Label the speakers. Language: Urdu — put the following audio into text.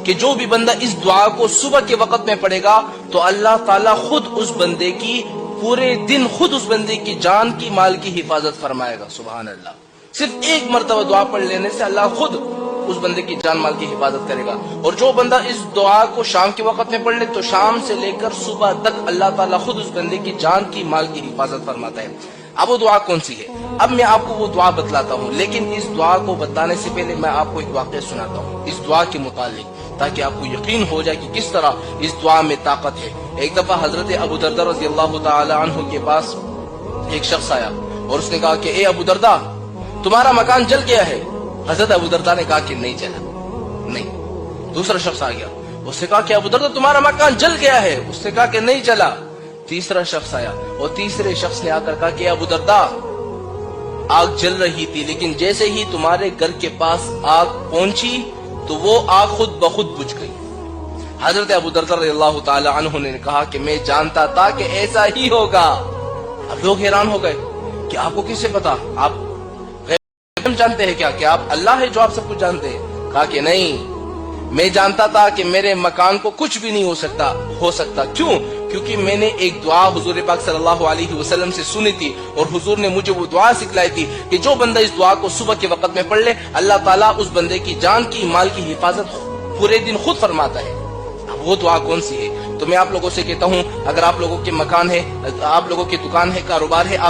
Speaker 1: کہ جو بھی بندہ اس دعا کو صبح کے وقت میں پڑھے گا تو اللہ تعالیٰ خود اس بندے کی پورے دن خود اس بندے کی جان کی مال کی حفاظت فرمائے گا. سبحان اللہ. صرف ایک مرتبہ دعا پڑھ لینے سے اللہ خود اس بندے کی جان مال کی حفاظت کرے گا. اور جو بندہ اس دعا کو شام کے وقت میں پڑھ لے تو شام سے لے کر صبح تک اللہ تعالیٰ خود اس بندے کی جان کی مال کی حفاظت فرماتا ہے. اب وہ دعا کون سی ہے؟ اب میں آپ کو وہ دعا بتلاتا ہوں، لیکن اس دعا کو بتانے سے پہلے میں آپ کو ایک واقعہ سناتا ہوں اس دعا کے متعلق، تاکہ آپ کو یقین ہو جائے کہ کس طرح اس دعا میں طاقت ہے. ایک دفعہ حضرت ابو دردہ رضی اللہ تعالی عنہ کے پاس ایک شخص آیا اور اس نے کہا کہ اے ابو دردہ، تمہارا مکان جل گیا ہے. حضرت ابو دردہ نے کہا کہ نہیں جلا. نہیں. دوسرا شخص آ گیا، اس نے کہا کہ ابو دردہ تمہارا مکان جل گیا ہے. اس نے کہا کہ نہیں جلا. تیسرا شخص آیا اور تیسرے شخص نے آ کر کہا کہ ابو دردہ، آگ جل رہی تھی لیکن جیسے ہی تمہارے گھر کے پاس آگ پہنچی تو وہ آگ خود بخود بجھ گئی. حضرت ابو دردہ رضی اللہ تعالی عنہ نے کہا کہ میں جانتا تھا کہ ایسا ہی ہوگا. اب لوگ حیران ہو گئے کہ آپ کو کس سے پتا؟ آپ غیب جانتے ہیں کیا؟ کہ آپ اللہ ہے جو آپ سب کچھ جانتے ہیں؟ کہا کہ نہیں، میں جانتا تھا کہ میرے مکان کو کچھ بھی نہیں ہو سکتا. کیوں؟ کیونکہ میں نے ایک دعا حضور پاک صلی اللہ علیہ وسلم سے سنی تھی اور حضور نے مجھے وہ دعا سکھلائی تھی کہ جو بندہ اس دعا کو صبح کے وقت میں پڑھ لے اللہ تعالیٰ اس بندے کی جان کی مال کی حفاظت پورے دن خود فرماتا ہے. اب وہ دعا کون سی ہے؟ تو میں آپ لوگوں سے کہتا ہوں، اگر آپ لوگوں کے مکان ہے، آپ لوگوں کی دکان ہے، کاروبار ہے، آپ